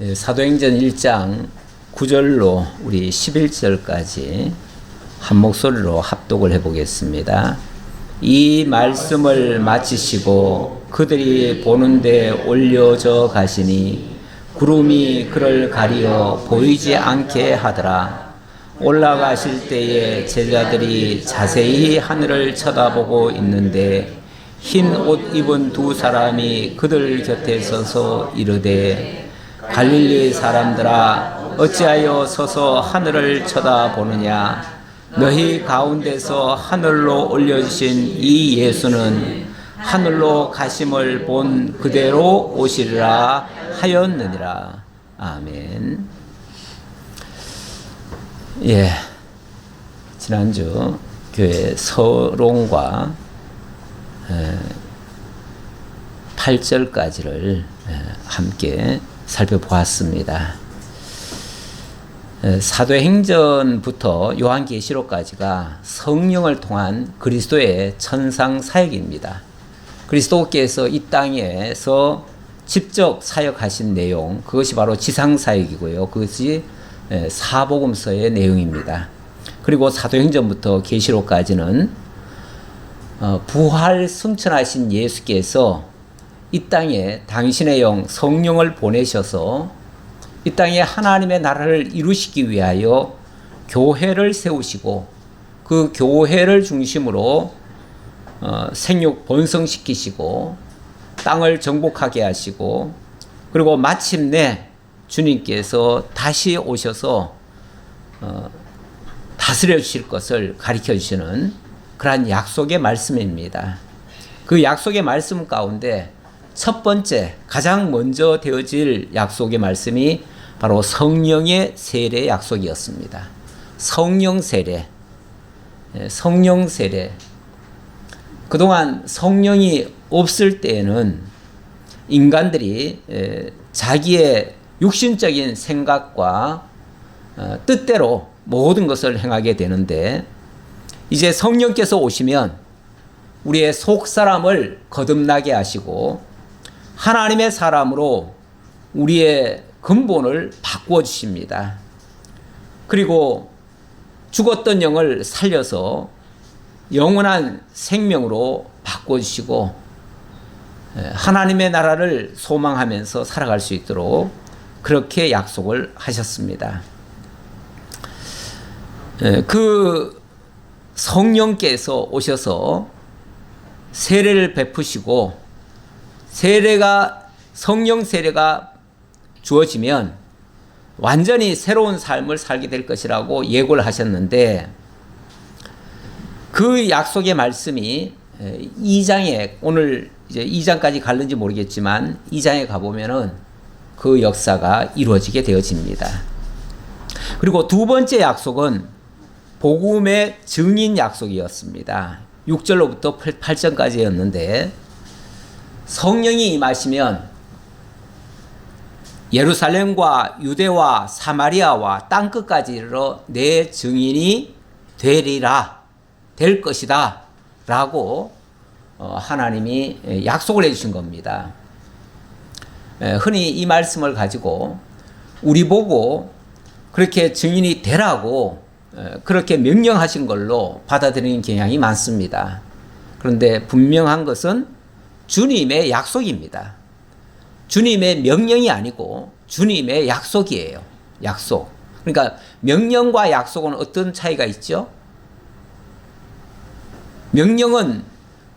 사도행전 1장 9절로 우리 11절까지 한 목소리로 합독을 해보겠습니다. 이 말씀을 마치시고 그들이 보는데 올려져 가시니 구름이 그를 가리어 보이지 않게 하더라. 올라가실 때에 제자들이 자세히 하늘을 쳐다보고 있는데 흰 옷 입은 두 사람이 그들 곁에 서서 이르되 갈릴리 사람들아 어찌하여 서서 하늘을 쳐다보느냐. 너희 가운데서 하늘로 올려주신 이 예수는 하늘로 가심을 본 그대로 오시리라 하였느니라. 아멘. 지난주 교회 서론과 8절까지를 함께 살펴보았습니다. 사도행전부터 요한계시록까지가 성령을 통한 그리스도의 천상 사역입니다. 그리스도께서 이 땅에서 직접 사역하신 내용, 그것이 바로 지상 사역이고요. 그것이 사복음서의 내용입니다. 그리고 사도행전부터 계시록까지는 부활 승천하신 예수께서 이 땅에 당신의 영 성령을 보내셔서 이 땅에 하나님의 나라를 이루시기 위하여 교회를 세우시고 그 교회를 중심으로 생육 번성시키시고 땅을 정복하게 하시고 그리고 마침내 주님께서 다시 오셔서 다스려 주실 것을 가르쳐 주시는 그러한 약속의 말씀입니다. 그 약속의 말씀 가운데 첫 번째 가장 먼저 되어질 약속의 말씀이 바로 성령의 세례 약속이었습니다. 성령 세례. 성령 세례. 그동안 성령이 없을 때에는 인간들이 자기의 육신적인 생각과 뜻대로 모든 것을 행하게 되는데 이제 성령께서 오시면 우리의 속사람을 거듭나게 하시고 하나님의 사람으로 우리의 근본을 바꾸어 주십니다. 그리고 죽었던 영을 살려서 영원한 생명으로 바꾸어 주시고 하나님의 나라를 소망하면서 살아갈 수 있도록 그렇게 약속을 하셨습니다. 그 성령께서 오셔서 세례를 베푸시고 성령 세례가 주어지면 완전히 새로운 삶을 살게 될 것이라고 예고를 하셨는데 그 약속의 말씀이 2장에 오늘 이제 2장까지 갈는지 모르겠지만 2장에 가보면은 그 역사가 이루어지게 되어집니다. 그리고 두 번째 약속은 복음의 증인 약속이었습니다. 6절로부터 8절까지였는데 성령이 임하시면 예루살렘과 유대와 사마리아와 땅끝까지 이르러 내 증인이 될 것이다 라고 하나님이 약속을 해주신 겁니다. 흔히 이 말씀을 가지고 우리 보고 그렇게 증인이 되라고 그렇게 명령하신 걸로 받아들이는 경향이 많습니다. 그런데 분명한 것은 주님의 약속입니다. 주님의 명령이 아니고 주님의 약속이에요. 약속. 그러니까 명령과 약속은 어떤 차이가 있죠? 명령은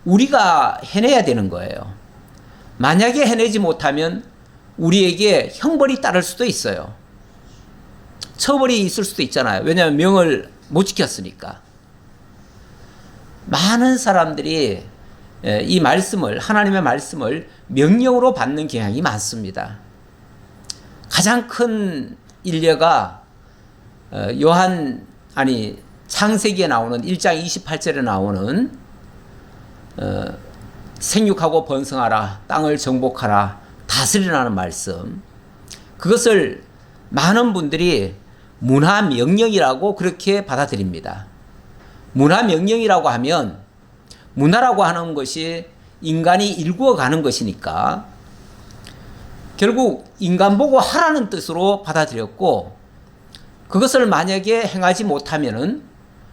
우리가 해내야 되는 거예요. 만약에 해내지 못하면 우리에게 형벌이 따를 수도 있어요. 처벌이 있을 수도 있잖아요. 왜냐하면 명을 못 지켰으니까. 많은 사람들이 이 말씀을, 하나님의 말씀을 명령으로 받는 경향이 많습니다. 가장 큰 일례가 창세기에 나오는 1장 28절에 나오는 생육하고 번성하라, 땅을 정복하라, 다스리라는 말씀. 그것을 많은 분들이 문화명령이라고 그렇게 받아들입니다. 문화명령이라고 하면 문화라고 하는 것이 인간이 일구어 가는 것이니까 결국 인간 보고 하라는 뜻으로 받아들였고, 그것을 만약에 행하지 못하면은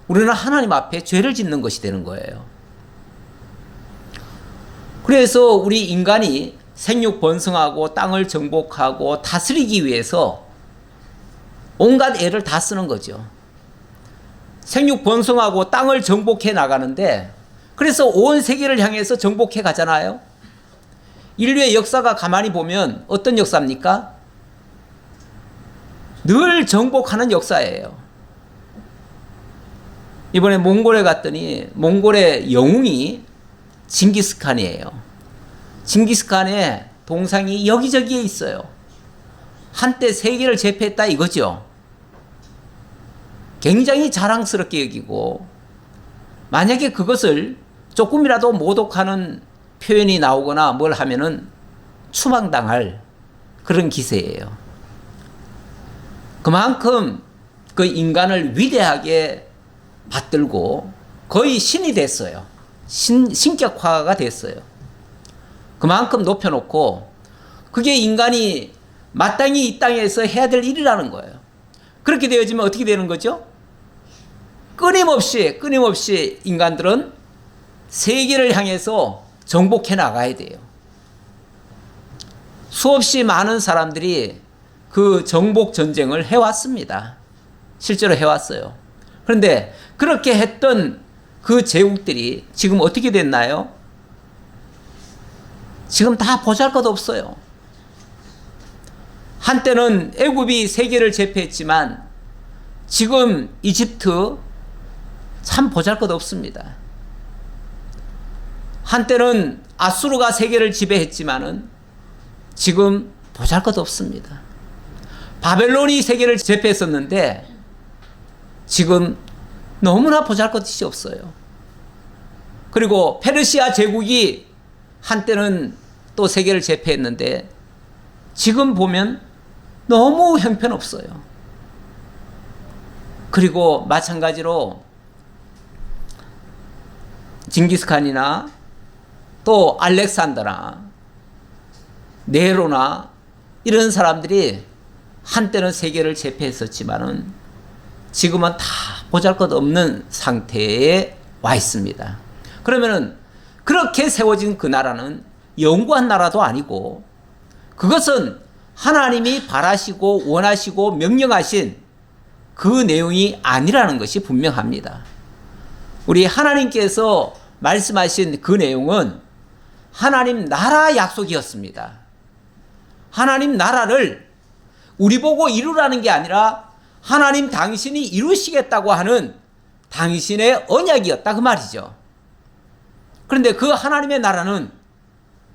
우리는 하나님 앞에 죄를 짓는 것이 되는 거예요. 그래서 우리 인간이 생육 번성하고 땅을 정복하고 다스리기 위해서 온갖 애를 다 쓰는 거죠. 생육 번성하고 땅을 정복해 나가는데, 그래서 온 세계를 향해서 정복해 가잖아요. 인류의 역사가 가만히 보면 어떤 역사입니까? 늘 정복하는 역사예요. 이번에 몽골에 갔더니 몽골의 영웅이 징기스칸이에요. 징기스칸의 동상이 여기저기에 있어요. 한때 세계를 제패했다 이거죠. 굉장히 자랑스럽게 여기고, 만약에 그것을 조금이라도 모독하는 표현이 나오거나 뭘 하면은 추방당할 그런 기세예요. 그만큼 그 인간을 위대하게 받들고 거의 신이 됐어요. 신격화가 됐어요. 그만큼 높여놓고, 그게 인간이 마땅히 이 땅에서 해야 될 일이라는 거예요. 그렇게 되어지면 어떻게 되는 거죠? 끊임없이 인간들은 세계를 향해서 정복해 나가야 돼요. 수없이 많은 사람들이 그 정복 전쟁을 해왔습니다. 실제로 해왔어요. 그런데 그렇게 했던 그 제국들이 지금 어떻게 됐나요? 지금 다 보잘것없어요. 한때는 애굽이 세계를 제패했지만 지금 이집트 참 보잘것없습니다. 한때는 아수르가 세계를 지배했지만은 지금 보잘것없습니다. 바벨론이 세계를 제패했었는데 지금 너무나 보잘것이 없어요. 그리고 페르시아 제국이 한때는 또 세계를 제패했는데 지금 보면 너무 형편없어요. 그리고 마찬가지로 징기스칸이나 또 알렉산더나 네로나 이런 사람들이 한때는 세계를 제패했었지만은 지금은 다 보잘것없는 상태에 와 있습니다. 그러면은 그렇게 세워진 그 나라는 영구한 나라도 아니고, 그것은 하나님이 바라시고 원하시고 명령하신 그 내용이 아니라는 것이 분명합니다. 우리 하나님께서 말씀하신 그 내용은 하나님 나라 약속이었습니다. 하나님 나라를 우리 보고 이루라는 게 아니라 하나님 당신이 이루시겠다고 하는 당신의 언약이었다 그 말이죠. 그런데 그 하나님의 나라는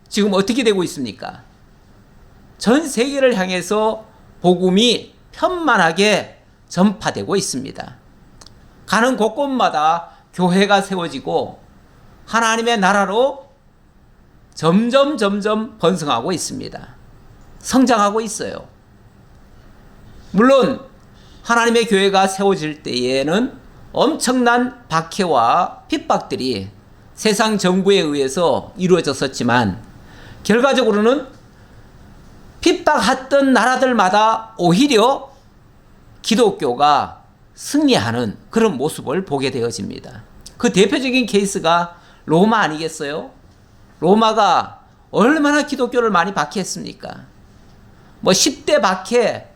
지금 어떻게 되고 있습니까? 전 세계를 향해서 복음이 편만하게 전파되고 있습니다. 가는 곳곳마다 교회가 세워지고 하나님의 나라로 점점 번성하고 있습니다. 성장하고 있어요. 물론 하나님의 교회가 세워질 때에는 엄청난 박해와 핍박들이 세상 정부에 의해서 이루어졌었지만, 결과적으로는 핍박했던 나라들마다 오히려 기독교가 승리하는 그런 모습을 보게 되어집니다. 그 대표적인 케이스가 로마 아니겠어요? 로마가 얼마나 기독교를 많이 박해했습니까? 뭐 10대 박해,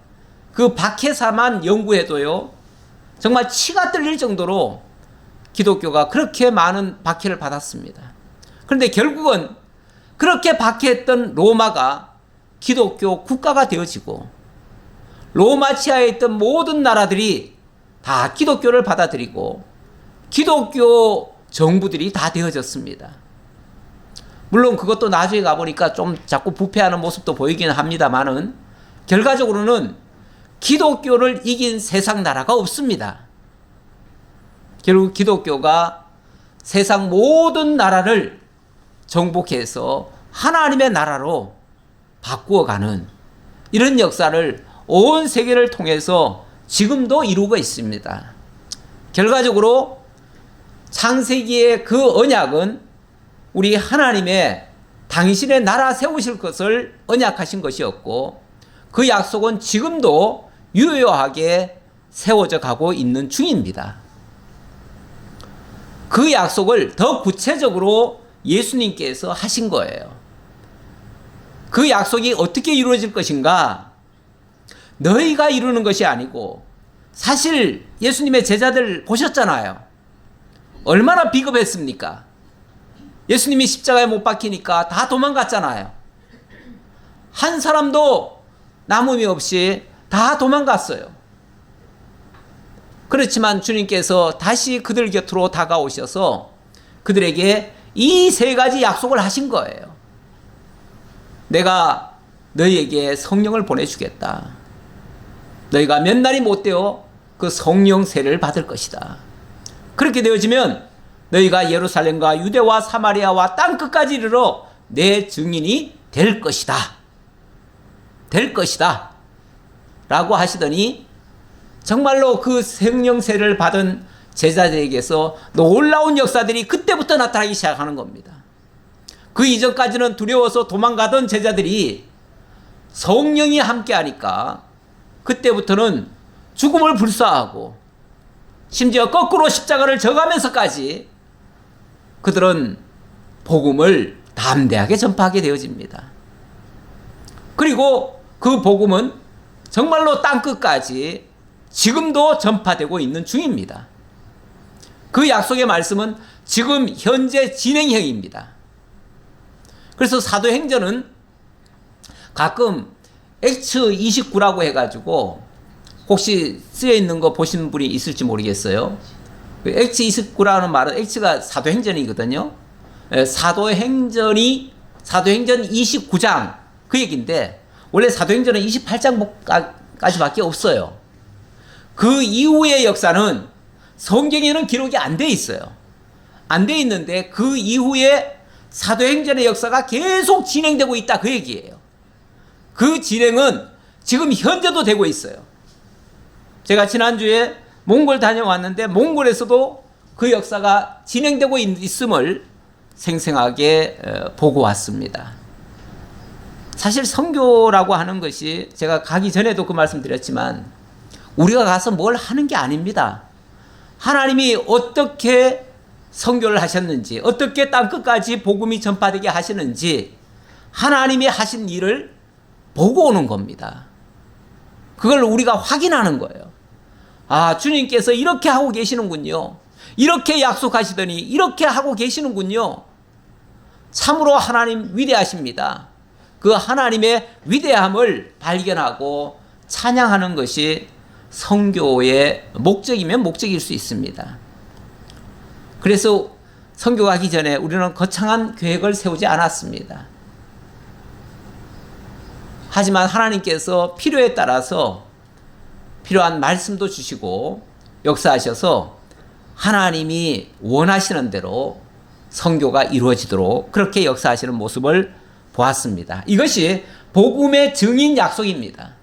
그 박해사만 연구해도요, 정말 치가 떨릴 정도로 기독교가 그렇게 많은 박해를 받았습니다. 그런데 결국은 그렇게 박해했던 로마가 기독교 국가가 되어지고, 로마 치하에 있던 모든 나라들이 다 기독교를 받아들이고 기독교 정부들이 다 되어졌습니다. 물론 그것도 나중에 가보니까 좀 자꾸 부패하는 모습도 보이기는 합니다만은, 결과적으로는 기독교를 이긴 세상 나라가 없습니다. 결국 기독교가 세상 모든 나라를 정복해서 하나님의 나라로 바꾸어가는 이런 역사를 온 세계를 통해서 지금도 이루고 있습니다. 결과적으로 창세기의 그 언약은 우리 하나님의 당신의 나라 세우실 것을 언약하신 것이었고 그 약속은 지금도 유효하게 세워져 가고 있는 중입니다. 그 약속을 더 구체적으로 예수님께서 하신 거예요. 그 약속이 어떻게 이루어질 것인가? 너희가 이루는 것이 아니고, 사실 예수님의 제자들 보셨잖아요. 얼마나 비겁했습니까? 예수님이 십자가에 못 박히니까 다 도망갔잖아요. 한 사람도 남음이 없이 다 도망갔어요. 그렇지만 주님께서 다시 그들 곁으로 다가오셔서 그들에게 이 세 가지 약속을 하신 거예요. 내가 너희에게 성령을 보내주겠다. 너희가 몇 날이 못 되어 그 성령 세례를 받을 것이다. 그렇게 되어지면 너희가 예루살렘과 유대와 사마리아와 땅끝까지 이르러 내 증인이 될 것이다. 될 것이다. 라고 하시더니 정말로 그 성령 세례를 받은 제자들에게서 놀라운 역사들이 그때부터 나타나기 시작하는 겁니다. 그 이전까지는 두려워서 도망가던 제자들이 성령이 함께하니까 그때부터는 죽음을 불사하고 심지어 거꾸로 십자가를 져가면서까지 그들은 복음을 담대하게 전파하게 되어집니다. 그리고 그 복음은 정말로 땅끝까지 지금도 전파되고 있는 중입니다. 그 약속의 말씀은 지금 현재 진행형입니다. 그래서 사도행전은 가끔 X29라고 해가지고 혹시 쓰여 있는 거 보신 분이 있을지 모르겠어요. X29라는 말은 X가 사도행전이거든요. 사도행전 29장 그 얘기인데 원래 사도행전은 28장까지밖에 없어요. 그 이후의 역사는 성경에는 기록이 안 돼 있어요. 안 돼 있는데 그 이후에 사도행전의 역사가 계속 진행되고 있다 그 얘기예요. 그 진행은 지금 현재도 되고 있어요. 제가 지난주에 몽골 다녀왔는데 몽골에서도 그 역사가 진행되고 있음을 생생하게 보고 왔습니다. 사실 선교라고 하는 것이 제가 가기 전에도 그 말씀 드렸지만 우리가 가서 뭘 하는 게 아닙니다. 하나님이 어떻게 선교를 하셨는지, 어떻게 땅끝까지 복음이 전파되게 하시는지 하나님이 하신 일을 보고 오는 겁니다. 그걸 우리가 확인하는 거예요. 아, 주님께서 이렇게 하고 계시는군요. 이렇게 약속하시더니 이렇게 하고 계시는군요. 참으로 하나님 위대하십니다. 그 하나님의 위대함을 발견하고 찬양하는 것이 선교의 목적이면 목적일 수 있습니다. 그래서 선교 가기 전에 우리는 거창한 계획을 세우지 않았습니다. 하지만 하나님께서 필요에 따라서 필요한 말씀도 주시고 역사하셔서 하나님이 원하시는 대로 선교가 이루어지도록 그렇게 역사하시는 모습을 보았습니다. 이것이 복음의 증인 약속입니다.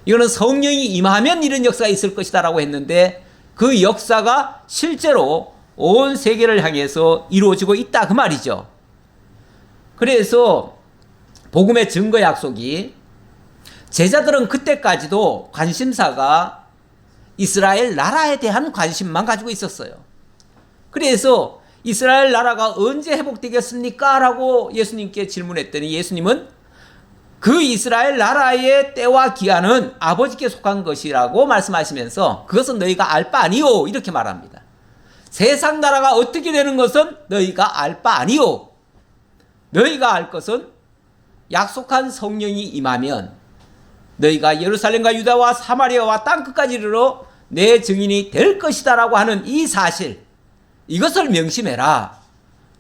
이거는 성령이 임하면 이런 역사가 있을 것이다 라고 했는데 그 역사가 실제로 온 세계를 향해서 이루어지고 있다 그 말이죠. 그래서 복음의 증거 약속이 제자들은 그때까지도 관심사가 이스라엘 나라에 대한 관심만 가지고 있었어요. 그래서 이스라엘 나라가 언제 회복되겠습니까? 라고 예수님께 질문했더니 예수님은 그 이스라엘 나라의 때와 기한은 아버지께 속한 것이라고 말씀하시면서 그것은 너희가 알 바 아니오 이렇게 말합니다. 세상 나라가 어떻게 되는 것은 너희가 알 바 아니오. 너희가 알 것은 약속한 성령이 임하면 너희가 예루살렘과 유다와 사마리아와 땅끝까지 이르러 내 증인이 될 것이다 라고 하는 이 사실, 이것을 명심해라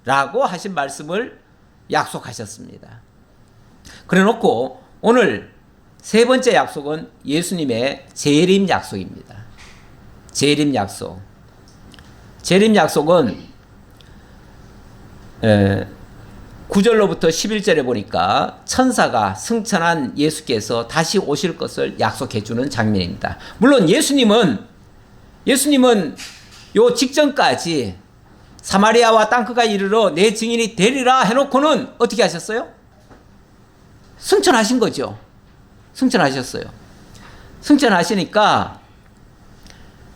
라고 하신 말씀을 약속하셨습니다. 그래 놓고 오늘 세 번째 약속은 예수님의 재림 약속입니다. 재림 약속. 재림 약속은 9절로부터 11절에 보니까 천사가 승천한 예수께서 다시 오실 것을 약속해 주는 장면입니다. 물론 예수님은 요 직전까지 사마리아와 땅끝까지 이르러 내 증인이 되리라 해놓고는 어떻게 하셨어요? 승천하신 거죠. 승천하셨어요. 승천하시니까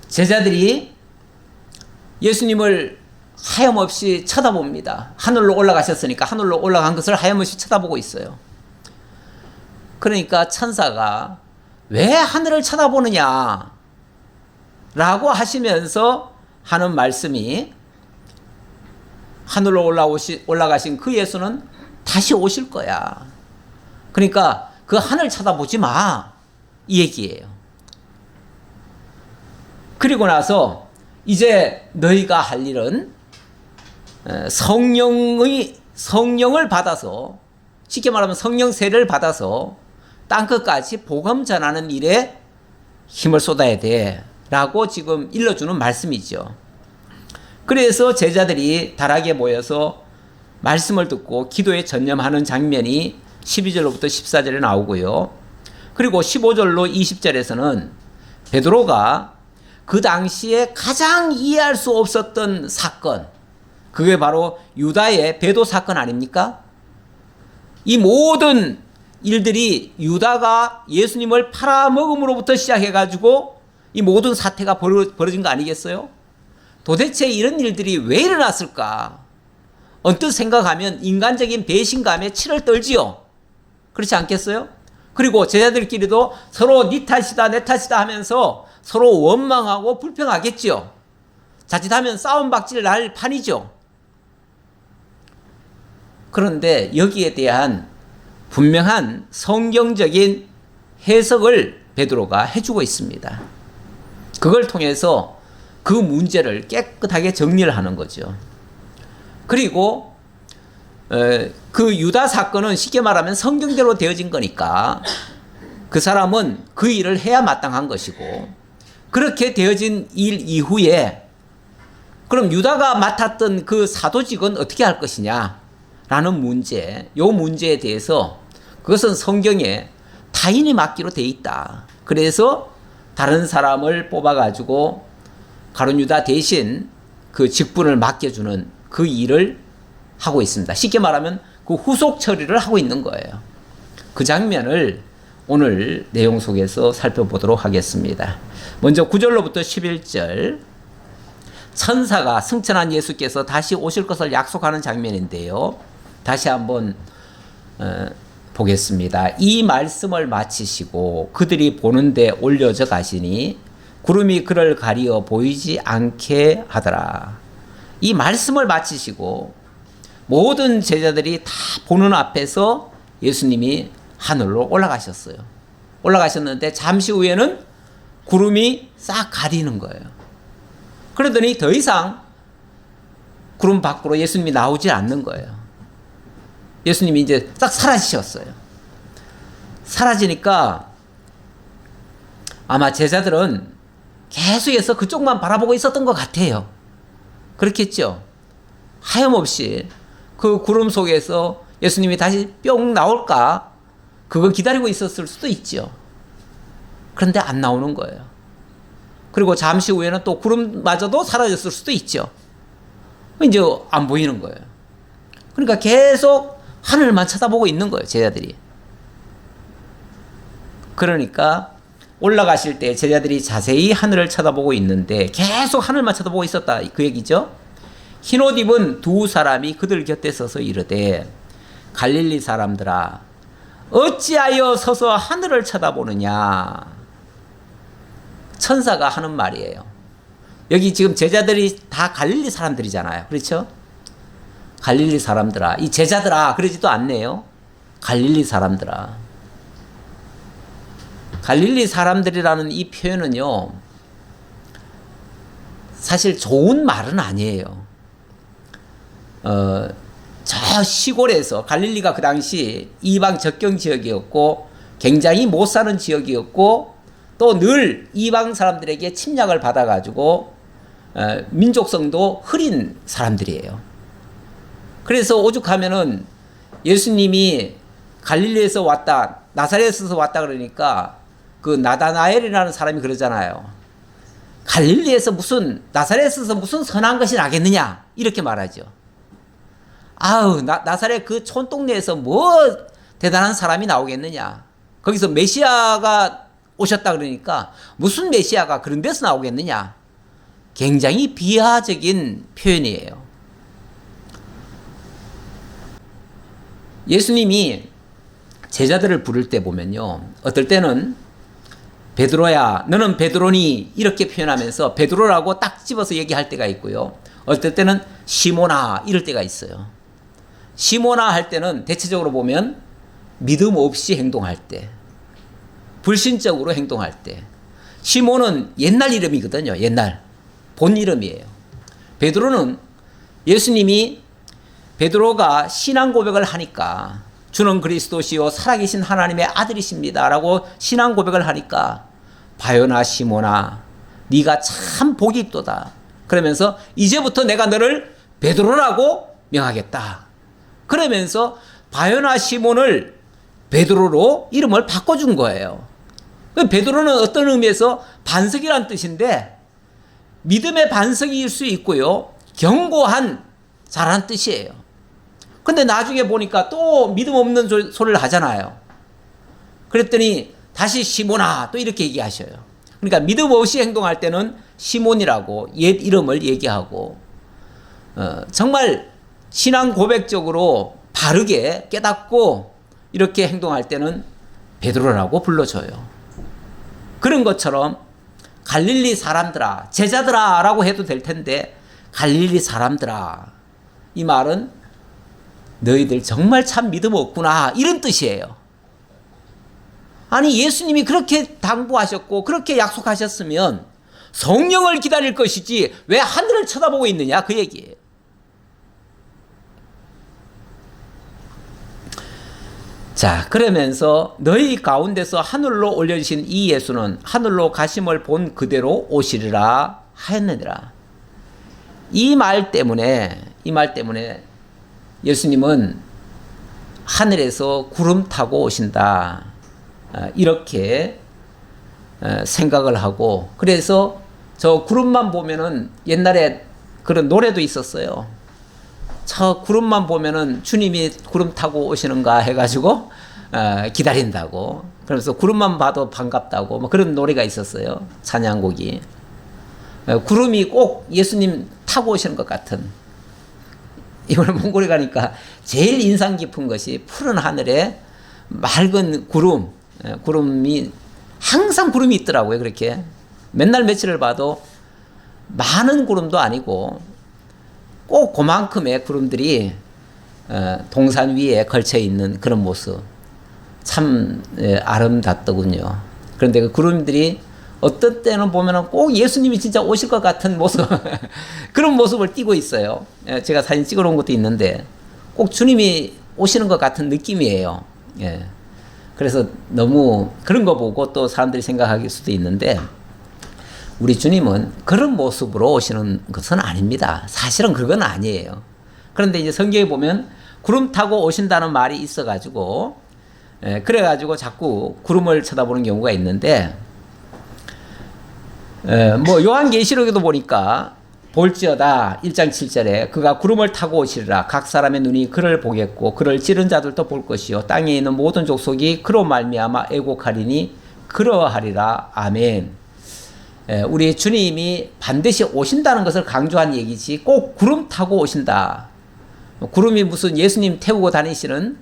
제자들이 예수님을 하염없이 쳐다봅니다. 하늘로 올라가셨으니까 하늘로 올라간 것을 하염없이 쳐다보고 있어요. 그러니까 천사가 왜 하늘을 쳐다보느냐 라고 하시면서 하는 말씀이, 하늘로 올라가신 그 예수는 다시 오실 거야. 그러니까 그 하늘 쳐다보지 마, 이 얘기예요. 그리고 나서 이제 너희가 할 일은 성령을 받아서, 쉽게 말하면 성령 세례를 받아서 땅끝까지 복음 전하는 일에 힘을 쏟아야 돼 라고 지금 일러주는 말씀이죠. 그래서 제자들이 다락에 모여서 말씀을 듣고 기도에 전념하는 장면이 12절로부터 14절에 나오고요. 그리고 15절로 20절에서는 베드로가 그 당시에 가장 이해할 수 없었던 사건, 그게 바로 유다의 배도 사건 아닙니까? 이 모든 일들이 유다가 예수님을 팔아먹음으로부터 시작해가지고 이 모든 사태가 벌어진 거 아니겠어요? 도대체 이런 일들이 왜 일어났을까? 언뜻 생각하면 인간적인 배신감에 치를 떨지요. 그렇지 않겠어요? 그리고 제자들끼리도 서로 네 탓이다 내 탓이다 하면서 서로 원망하고 불평하겠죠. 자칫하면 싸움박질 날 판이죠. 그런데 여기에 대한 분명한 성경적인 해석을 베드로가 해주고 있습니다. 그걸 통해서 그 문제를 깨끗하게 정리를 하는 거죠. 그리고 그 유다 사건은 쉽게 말하면 성경대로 되어진 거니까 그 사람은 그 일을 해야 마땅한 것이고, 그렇게 되어진 일 이후에 그럼 유다가 맡았던 그 사도직은 어떻게 할 것이냐 라는 문제, 이 문제에 대해서 그것은 성경에 타인이 맡기로 돼 있다. 그래서 다른 사람을 뽑아가지고 가룟 유다 대신 그 직분을 맡겨주는 그 일을 하고 있습니다. 쉽게 말하면 그 후속 처리를 하고 있는 거예요. 그 장면을 오늘 내용 속에서 살펴보도록 하겠습니다. 먼저 9절로부터 11절, 천사가 승천한 예수께서 다시 오실 것을 약속하는 장면인데요. 다시 한번 보겠습니다. 이 말씀을 마치시고 그들이 보는데 올려져 가시니 구름이 그를 가리어 보이지 않게 하더라. 이 말씀을 마치시고 모든 제자들이 다 보는 앞에서 예수님이 하늘로 올라가셨어요. 올라가셨는데 잠시 후에는 구름이 싹 가리는 거예요. 그러더니 더 이상 구름 밖으로 예수님이 나오지 않는 거예요. 예수님이 이제 싹 사라지셨어요. 사라지니까 아마 제자들은 계속해서 그쪽만 바라보고 있었던 것 같아요. 그렇겠죠? 하염없이 그 구름 속에서 예수님이 다시 뿅 나올까? 그거 기다리고 있었을 수도 있죠. 그런데 안 나오는 거예요. 그리고 잠시 후에는 또 구름마저도 사라졌을 수도 있죠. 이제 안 보이는 거예요. 그러니까 계속 하늘만 쳐다보고 있는 거예요, 제자들이. 그러니까 올라가실 때 제자들이 자세히 하늘을 쳐다보고 있는데 계속 하늘만 쳐다보고 있었다, 그 얘기죠. 흰옷 입은 두 사람이 그들 곁에 서서 이르되 갈릴리 사람들아 어찌하여 서서 하늘을 쳐다보느냐. 천사가 하는 말이에요. 여기 지금 제자들이 다 갈릴리 사람들이잖아요. 그렇죠? 갈릴리 사람들아, 이 제자들아 그러지도 않네요. 갈릴리 사람들아. 갈릴리 사람들이라는 이 표현은요, 사실 좋은 말은 아니에요. 저 시골에서, 갈릴리가 그 당시 이방 접경 지역이었고 굉장히 못 사는 지역이었고 또 늘 이방 사람들에게 침략을 받아가지고 민족성도 흐린 사람들이에요. 그래서 오죽하면은 예수님이 갈릴리에서 왔다, 나사렛에서 왔다 그러니까 그 나다나엘이라는 사람이 그러잖아요. 갈릴리에서 나사렛에서 무슨 선한 것이 나겠느냐 이렇게 말하죠. 아우 나사렛 그 촌동네에서 뭐 대단한 사람이 나오겠느냐. 거기서 메시아가 오셨다 그러니까 무슨 메시아가 그런 데서 나오겠느냐. 굉장히 비하적인 표현이에요. 예수님이 제자들을 부를 때 보면요, 어떨 때는 베드로야 너는 베드로니 이렇게 표현하면서 베드로라고 딱 집어서 얘기할 때가 있고요, 어떨 때는 시몬아 이럴 때가 있어요. 시몬아 할 때는 대체적으로 보면 믿음 없이 행동할 때, 불신적으로 행동할 때. 시몬은 옛날 이름이거든요. 옛날 본 이름이에요. 베드로는 예수님이 베드로가 신앙 고백을 하니까 주는 그리스도시요 살아계신 하나님의 아들이십니다 라고 신앙 고백을 하니까 바요나 시몬아 네가 참 복이 있도다 그러면서 이제부터 내가 너를 베드로라고 명하겠다 그러면서 바요나 시몬을 베드로로 이름을 바꿔준 거예요. 베드로는 어떤 의미에서 반석이란 뜻인데 믿음의 반석일 수 있고요, 견고한 자란 뜻이에요. 근데 나중에 보니까 또 믿음 없는 소리를 하잖아요. 그랬더니 다시 시몬아 또 이렇게 얘기하셔요. 그러니까 믿음 없이 행동할 때는 시몬이라고 옛 이름을 얘기하고, 정말 신앙 고백적으로 바르게 깨닫고 이렇게 행동할 때는 베드로라고 불러줘요. 그런 것처럼 갈릴리 사람들아, 제자들아 라고 해도 될 텐데 갈릴리 사람들아, 이 말은 너희들 정말 참 믿음 없구나 이런 뜻이에요. 아니 예수님이 그렇게 당부하셨고 그렇게 약속하셨으면 성령을 기다릴 것이지 왜 하늘을 쳐다보고 있느냐 그 얘기예요. 자, 그러면서 너희 가운데서 하늘로 올려주신 이 예수는 하늘로 가심을 본 그대로 오시리라 하였느니라. 이 말 때문에 예수님은 하늘에서 구름 타고 오신다 이렇게 생각을 하고, 그래서 저 구름만 보면은 옛날에 그런 노래도 있었어요. 저 구름만 보면은 주님이 구름 타고 오시는가 해가지고 기다린다고, 그러면서 구름만 봐도 반갑다고 뭐 그런 노래가 있었어요. 찬양곡이. 구름이 꼭 예수님 타고 오시는 것 같은. 이번에 몽골에 가니까 제일 인상 깊은 것이 푸른 하늘에 맑은 구름이 항상 구름이 있더라고요. 그렇게 맨날 며칠을 봐도 많은 구름도 아니고 꼭 그만큼의 구름들이 동산 위에 걸쳐 있는 그런 모습 참 아름답더군요. 그런데 그 구름들이 어떤 때는 보면은 꼭 예수님이 진짜 오실 것 같은 모습 그런 모습을 띠고 있어요. 제가 사진 찍어 놓은 것도 있는데 꼭 주님이 오시는 것 같은 느낌이에요. 그래서 너무 그런 거 보고 또 사람들이 생각할 수도 있는데, 우리 주님은 그런 모습으로 오시는 것은 아닙니다. 사실은 그건 아니에요. 그런데 이제 성경에 보면 구름 타고 오신다는 말이 있어가지고, 그래가지고 자꾸 구름을 쳐다보는 경우가 있는데, 뭐 요한계시록에도 보니까 볼지어다 1장 7절에 그가 구름을 타고 오시리라. 각 사람의 눈이 그를 보겠고 그를 찌른 자들도 볼 것이요 땅에 있는 모든 족속이 그로 말미암아 애곡하리니 그러하리라. 아멘. 우리 주님이 반드시 오신다는 것을 강조한 얘기지 꼭 구름 타고 오신다. 구름이 무슨 예수님 태우고 다니시는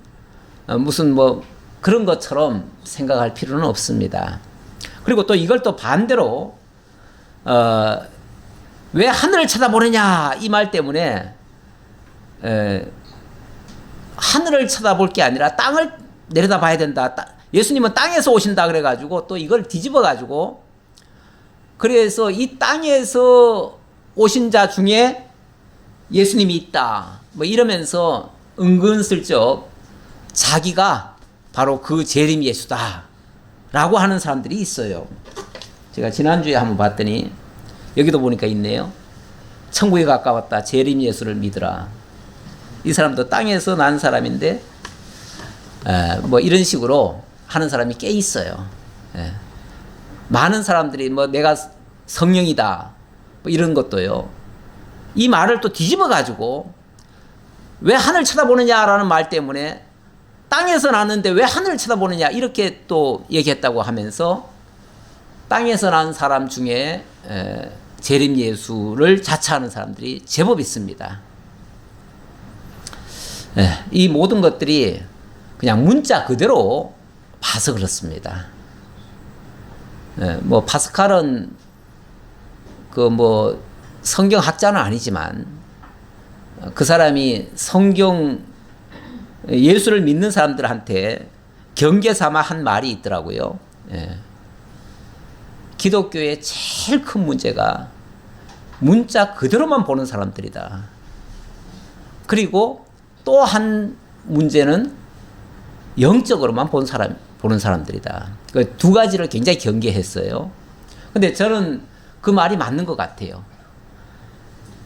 무슨 뭐 그런 것처럼 생각할 필요는 없습니다. 그리고 또 이걸 또 반대로 왜 하늘을 쳐다보느냐 이 말 때문에 하늘을 쳐다볼 게 아니라 땅을 내려다 봐야 된다. 예수님은 땅에서 오신다 그래가지고 또 이걸 뒤집어 가지고, 그래서 이 땅에서 오신 자 중에 예수님이 있다 뭐 이러면서 은근슬쩍 자기가 바로 그 재림 예수다 라고 하는 사람들이 있어요. 제가 지난주에 한번 봤더니 여기도 보니까 있네요. 천국에 가까웠다. 재림 예수를 믿으라. 이 사람도 땅에서 난 사람인데 뭐 이런 식으로 하는 사람이 꽤 있어요. 많은 사람들이 뭐 내가 성령이다. 뭐 이런 것도요. 이 말을 또 뒤집어 가지고 왜 하늘 쳐다보느냐라는 말 때문에 땅에서 났는데 왜 하늘을 쳐다보느냐 이렇게 또 얘기했다고 하면서 땅에서 난 사람 중에 재림 예수를 자처하는 사람들이 제법 있습니다. 이 모든 것들이 그냥 문자 그대로 봐서 그렇습니다. 뭐 파스칼은 그 뭐 성경학자는 아니지만 그 사람이 성경 예수를 믿는 사람들한테 경계 삼아 한 말이 있더라고요. 기독교의 제일 큰 문제가 문자 그대로만 보는 사람들이다. 그리고 또 한 문제는 영적으로만 보는 사람들이다. 그 두 가지를 굉장히 경계했어요. 근데 저는 그 말이 맞는 것 같아요.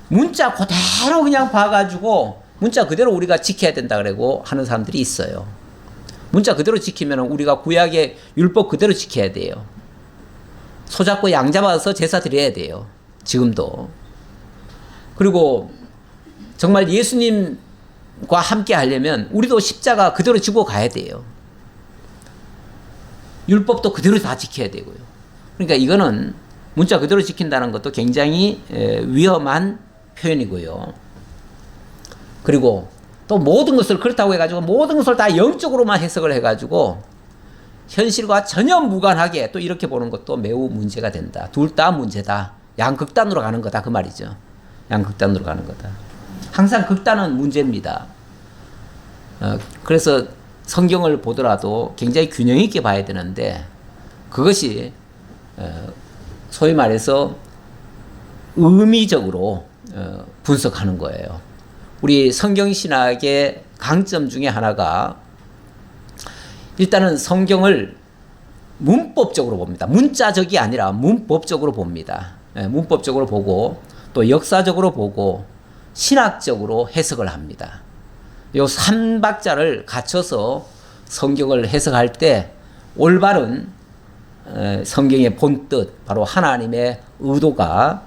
문자 그대로 그냥 봐가지고 문자 그대로 우리가 지켜야 된다 그러고 하는 사람들이 있어요. 문자 그대로 지키면 우리가 구약의 율법 그대로 지켜야 돼요. 소 잡고 양 잡아서 제사 드려야 돼요. 지금도. 그리고 정말 예수님과 함께 하려면 우리도 십자가 그대로 지고 가야 돼요. 율법도 그대로 다 지켜야 되고요. 그러니까 이거는 문자 그대로 지킨다는 것도 굉장히 위험한 표현이고요. 그리고 또 모든 것을 그렇다고 해가지고 모든 것을 다 영적으로만 해석을 해가지고 현실과 전혀 무관하게 또 이렇게 보는 것도 매우 문제가 된다. 둘 다 문제다. 양극단으로 가는 거다. 그 말이죠. 양극단으로 가는 거다. 항상 극단은 문제입니다. 그래서 성경을 보더라도 굉장히 균형 있게 봐야 되는데 그것이 소위 말해서 의미적으로 분석하는 거예요. 우리 성경신학의 강점 중에 하나가 일단은 성경을 문법적으로 봅니다. 문자적이 아니라 문법적으로 봅니다. 문법적으로 보고 또 역사적으로 보고 신학적으로 해석을 합니다. 요 3박자를 갖춰서 성경을 해석할 때 올바른 성경의 본뜻, 바로 하나님의 의도가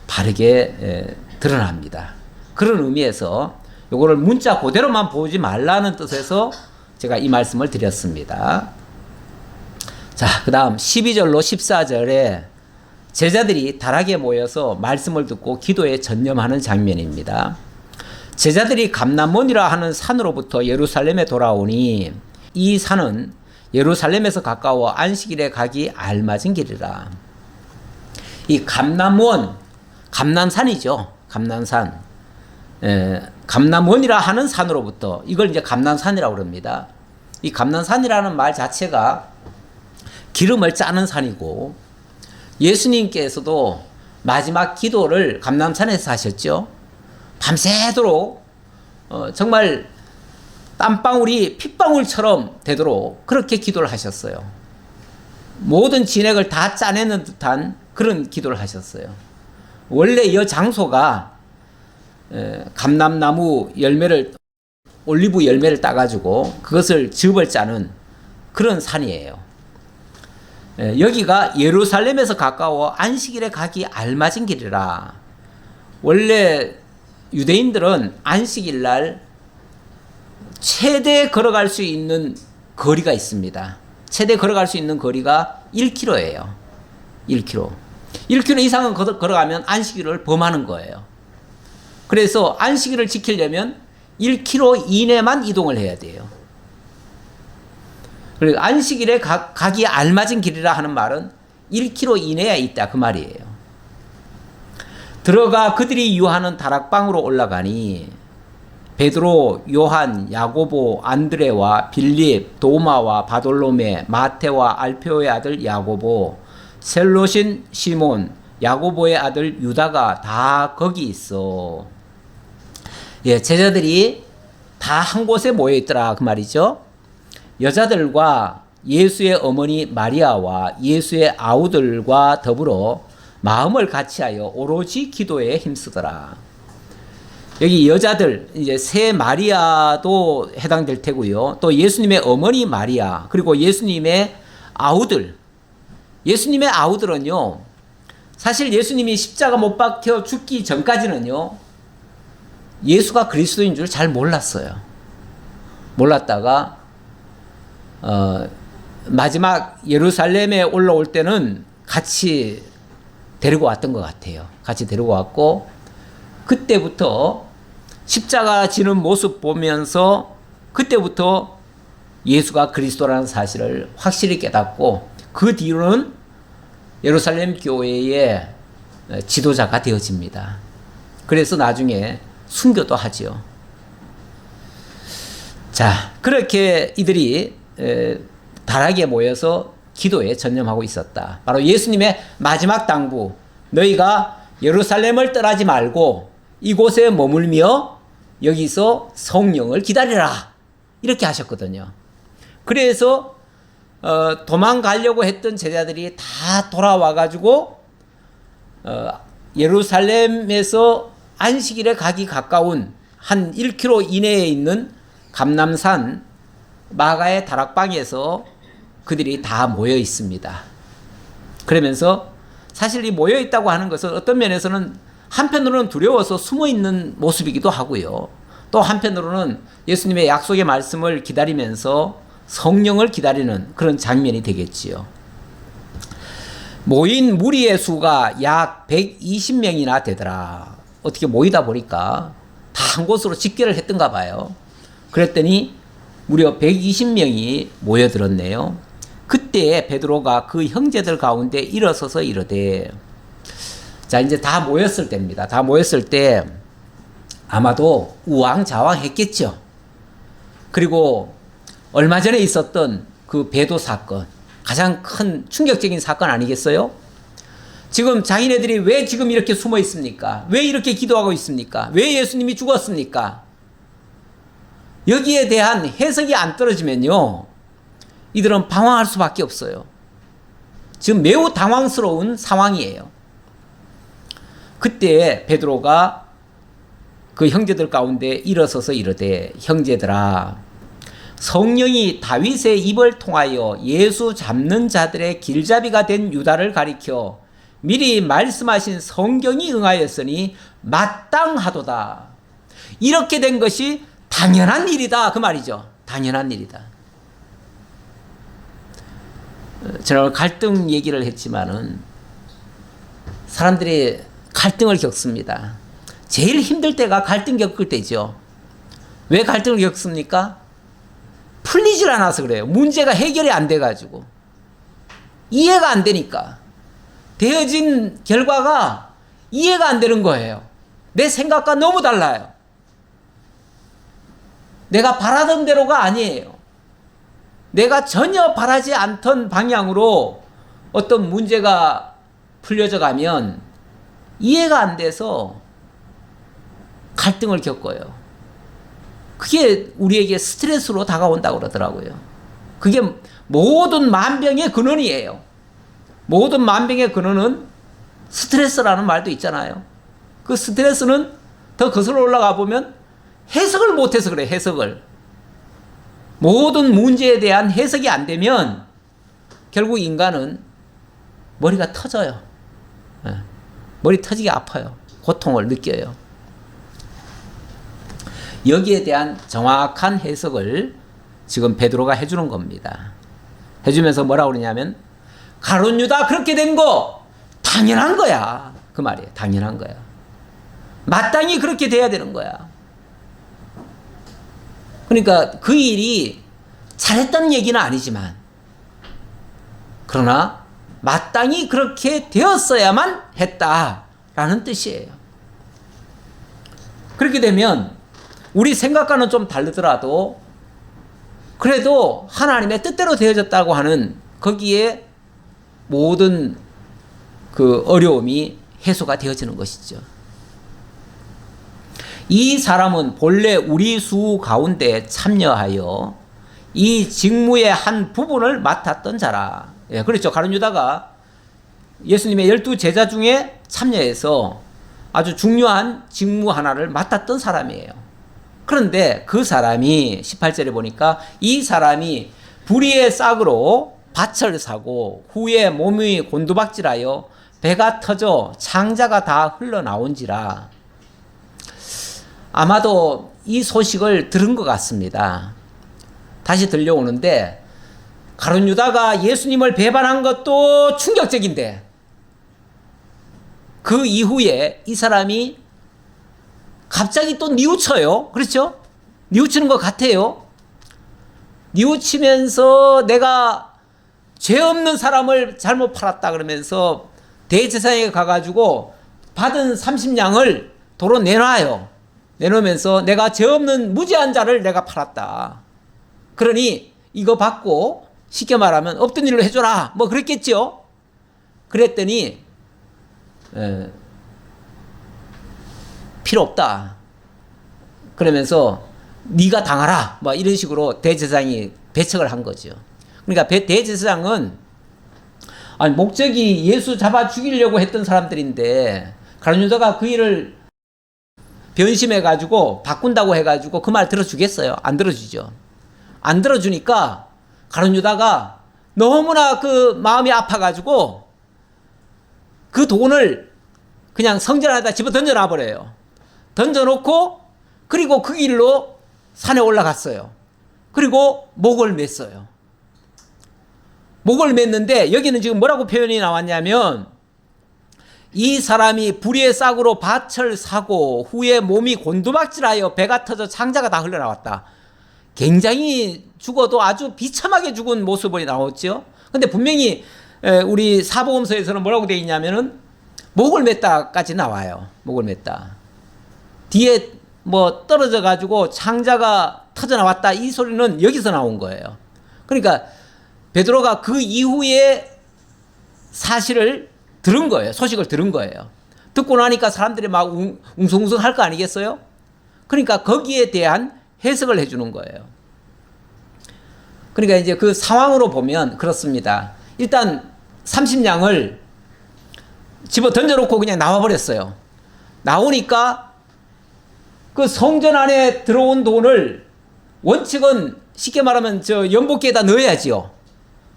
바르게 드러납니다. 그런 의미에서 요거를 문자 그대로만 보지 말라는 뜻에서 제가 이 말씀을 드렸습니다. 자, 그 다음 12절로 14절에 제자들이 다락에 모여서 말씀을 듣고 기도에 전념하는 장면입니다. 제자들이 감람몬이라 하는 산으로부터 예루살렘에 돌아오니 이 산은 예루살렘에서 가까워 안식일에 가기 알맞은 길이라. 이 감람몬, 감람산이죠. 감람산. 감람몬이라 하는 산으로부터, 이걸 이제 감람산이라고 그럽니다. 이 감람산이라는 말 자체가 기름을 짜는 산이고, 예수님께서도 마지막 기도를 감람산에서 하셨죠. 밤새도록 정말 땀방울이 핏방울처럼 되도록 그렇게 기도를 하셨어요. 모든 진액을 다 짜내는 듯한 그런 기도를 하셨어요. 원래 이 장소가 감람나무 열매를, 올리브 열매를 따가지고 그것을 즙을 짜는 그런 산이에요. 여기가 예루살렘에서 가까워 안식일에 가기 알맞은 길이라. 원래 유대인들은 안식일 날 최대 걸어갈 수 있는 거리가 있습니다. 최대 걸어갈 수 있는 거리가 1km예요. 1km. 1km 이상은 걸어가면 안식일을 범하는 거예요. 그래서 안식일을 지키려면 1km 이내만 이동을 해야 돼요. 그리고 안식일에 가기에 알맞은 길이라 하는 말은 1km 이내에 있다 그 말이에요. 들어가 그들이 유하는 다락방으로 올라가니 베드로, 요한, 야고보, 안드레와 빌립, 도마와 바돌로메, 마테와 알페오의 아들 야고보, 셀롯인 시몬, 야고보의 아들 유다가 다 거기 있어. 예, 제자들이 다 한 곳에 모여 있더라 그 말이죠. 여자들과 예수의 어머니 마리아와 예수의 아우들과 더불어 마음을 같이하여 오로지 기도에 힘쓰더라. 여기 여자들, 이제 세 마리아도 해당될 테고요. 또 예수님의 어머니 마리아, 그리고 예수님의 아우들. 예수님의 아우들은요, 사실 예수님이 십자가 못 박혀 죽기 전까지는요, 예수가 그리스도인 줄 잘 몰랐어요. 몰랐다가 마지막 예루살렘에 올라올 때는 같이 데리고 왔던 것 같아요. 같이 데리고 왔고, 그때부터 십자가 지는 모습 보면서 그때부터 예수가 그리스도라는 사실을 확실히 깨닫고, 그 뒤로는 예루살렘 교회의 지도자가 되어집니다. 그래서 나중에 순교도 하지요. 자, 그렇게 이들이 다락에 모여서 기도에 전념하고 있었다. 바로 예수님의 마지막 당부, 너희가 예루살렘을 떠나지 말고 이곳에 머물며 여기서 성령을 기다리라, 이렇게 하셨거든요. 그래서 도망가려고 했던 제자들이 다 돌아와가지고 예루살렘에서 안식일에 가기 가까운 한 1km 이내에 있는 감람산 마가의 다락방에서 그들이 다 모여 있습니다. 그러면서 사실 이 모여 있다고 하는 것은 어떤 면에서는 한편으로는 두려워서 숨어 있는 모습이기도 하고요. 또 한편으로는 예수님의 약속의 말씀을 기다리면서 성령을 기다리는 그런 장면이 되겠지요. 모인 무리의 수가 약 120명이나 되더라. 어떻게 모이다 보니까 다 한 곳으로 집결을 했던가 봐요. 그랬더니 무려 120명이 모여들었네요. 그때 베드로가 그 형제들 가운데 일어서서 이르되, 자, 이제 다 모였을 때입니다. 다 모였을 때 아마도 우왕좌왕했겠죠. 그리고 얼마 전에 있었던 그 배도 사건, 가장 큰 충격적인 사건 아니겠어요? 지금 자기네들이 왜 지금 이렇게 숨어 있습니까? 왜 이렇게 기도하고 있습니까? 왜 예수님이 죽었습니까? 여기에 대한 해석이 안 떨어지면요, 이들은 방황할 수밖에 없어요. 지금 매우 당황스러운 상황이에요. 그때 베드로가 그 형제들 가운데 일어서서 이르되, 형제들아, 성령이 다윗의 입을 통하여 예수 잡는 자들의 길잡이가 된 유다를 가리켜 미리 말씀하신 성경이 응하였으니 마땅하도다. 이렇게 된 것이 당연한 일이다, 그 말이죠. 당연한 일이다. 제가 갈등 얘기를 했지만은 사람들이 갈등을 겪습니다. 제일 힘들 때가 갈등 겪을 때죠. 왜 갈등을 겪습니까? 풀리질 않아서 그래요. 문제가 해결이 안 돼가지고. 이해가 안 되니까. 되어진 결과가 이해가 안 되는 거예요. 내 생각과 너무 달라요. 내가 바라던 대로가 아니에요. 내가 전혀 바라지 않던 방향으로 어떤 문제가 풀려져 가면 이해가 안 돼서 갈등을 겪어요. 그게 우리에게 스트레스로 다가온다고 그러더라고요. 그게 모든 만병의 근원이에요. 모든 만병의 근원은 스트레스라는 말도 있잖아요. 그 스트레스는 더 거슬러 올라가 보면 해석을 못해서 그래, 해석을. 모든 문제에 대한 해석이 안 되면 결국 인간은 머리가 터져요. 머리 터지게 아파요. 고통을 느껴요. 여기에 대한 정확한 해석을 지금 베드로가 해주는 겁니다. 해주면서 뭐라고 그러냐면, 가룟 유다 그렇게 된 거 당연한 거야, 그 말이에요. 당연한 거야. 마땅히 그렇게 돼야 되는 거야. 그러니까 그 일이 잘했다는 얘기는 아니지만, 그러나 마땅히 그렇게 되었어야만 했다라는 뜻이에요. 그렇게 되면 우리 생각과는 좀 다르더라도 그래도 하나님의 뜻대로 되어졌다고 하는 거기에 모든 그 어려움이 해소가 되어지는 것이죠. 이 사람은 본래 우리 수 가운데 참여하여 이 직무의 한 부분을 맡았던 자라. 예, 그렇죠. 가룟 유다가 예수님의 12 제자 중에 참여해서 아주 중요한 직무 하나를 맡았던 사람이에요. 그런데 그 사람이 18절에 보니까 이 사람이 불의의 싹으로 밭을 사고 후에 몸이 곤두박질하여 배가 터져 창자가 다 흘러나온지라. 아마도 이 소식을 들은 것 같습니다. 다시 들려오는데 가룟 유다가 예수님을 배반한 것도 충격적인데 그 이후에 이 사람이 갑자기 또 뉘우쳐요. 그렇죠? 뉘우치는 것 같아요. 뉘우치면서 내가 죄 없는 사람을 잘못 팔았다 그러면서 대제사장에 가가지고 받은 30냥을 도로 내놔요. 내놓으면서 내가 죄 없는 무죄한 자를 내가 팔았다. 그러니 이거 받고 쉽게 말하면 없던 일로 해줘라. 뭐 그랬겠죠. 그랬더니 필요 없다. 그러면서 네가 당하라. 뭐 이런 식으로 대제사장이 배척을 한 거죠. 그러니까 대제사장은 아니 목적이 예수 잡아 죽이려고 했던 사람들인데 가룟 유다가 그 일을 변심해 가지고 바꾼다고 해 가지고 그 말 들어주겠어요? 안 들어주죠. 안 들어주니까 가룟 유다가 너무나 그 마음이 아파 가지고 그 돈을 그냥 성전 안에다 집어 던져놔 버려요. 던져놓고 그리고 그 길로 산에 올라갔어요. 그리고 목을 맸어요. 목을 맸는데 여기는 지금 뭐라고 표현이 나왔냐면 이 사람이 불의의 싹으로 밭을 사고 후에 몸이 곤두박질하여 배가 터져 창자가 다 흘러나왔다. 굉장히 죽어도 아주 비참하게 죽은 모습이 나왔죠. 근데 분명히 우리 사복음서에서는 뭐라고 되어 있냐면은 목을 맸다까지 나와요. 목을 맸다. 뒤에 뭐 떨어져 가지고 창자가 터져 나왔다 이 소리는 여기서 나온 거예요. 그러니까 베드로가 그 이후에 사실을 들은 거예요. 소식을 들은 거예요. 듣고 나니까 사람들이 막 웅성웅성 할 거 아니겠어요? 그러니까 거기에 대한 해석을 해주는 거예요. 그러니까 이제 그 상황으로 보면 그렇습니다. 일단 30냥을 집어 던져놓고 그냥 나와버렸어요. 나오니까 그 성전 안에 들어온 돈을 원칙은 쉽게 말하면 저 연복기에다 넣어야지요.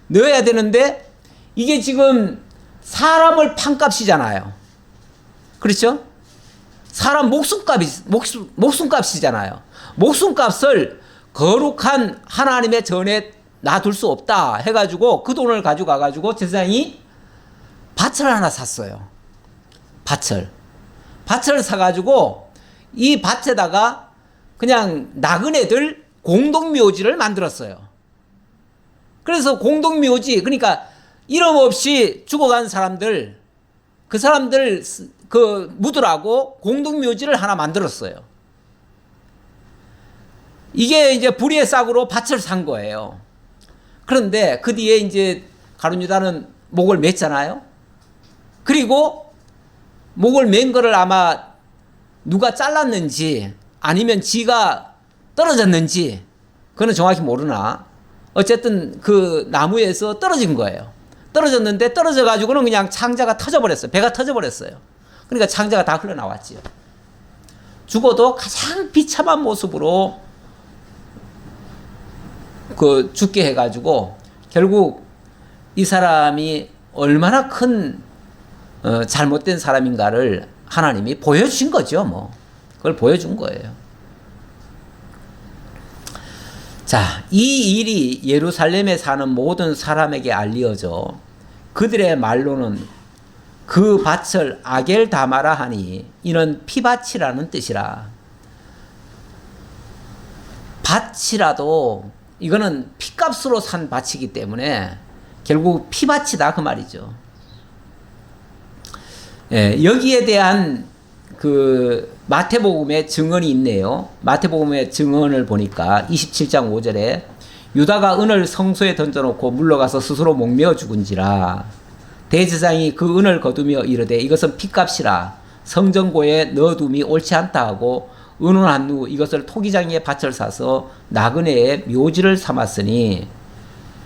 넣어야 되는데 이게 지금 사람을 판 값이잖아요. 그렇죠? 사람 목숨값이잖아요. 목숨값을 거룩한 하나님의 전에 놔둘 수 없다 해가지고 그 돈을 가지고 가가지고 제사장이 밭을 하나 샀어요. 밭을 사가지고 이 밭에다가 그냥 나그네들 공동묘지를 만들었어요. 그래서 공동묘지, 그러니까 이름 없이 죽어간 사람들, 그 사람들 그 묻으라고 공동묘지를 하나 만들었어요. 이게 이제 불의의 싹으로 밭을 산 거예요. 그런데 그 뒤에 이제 가룟 유다는 목을 맸잖아요. 그리고 목을 맨 거를 아마 누가 잘랐는지 아니면 지가 떨어졌는지 그거는 정확히 모르나 어쨌든 그 나무에서 떨어진 거예요. 떨어졌는데 떨어져 가지고는 그냥 창자가 터져버렸어요. 배가 터져버렸어요. 그러니까 창자가 다 흘러나왔지요. 죽어도 가장 비참한 모습으로 그 죽게 해가지고 결국 이 사람이 얼마나 큰 잘못된 사람인가를 하나님이 보여주신 거죠. 뭐 그걸 보여준 거예요. 자, 이 일이 예루살렘에 사는 모든 사람에게 알려져 그들의 말로는 그 밭을 아겔다마라 하니 이는 피밭이라는 뜻이라. 밭이라도 이거는 피값으로 산 밭이기 때문에 결국 피밭이다 그 말이죠. 예, 여기에 대한 그 마태복음의 증언이 있네요. 마태복음의 증언을 보니까 27장 5절에 유다가 은을 성소에 던져놓고 물러가서 스스로 목매어 죽은지라. 대제사장이 그 은을 거두며 이르되 이것은 피값이라 성전고에 넣어둠이 옳지 않다 하고 의논한 후 이것을 토기장이의 밭을 사서 나그네의 묘지를 삼았으니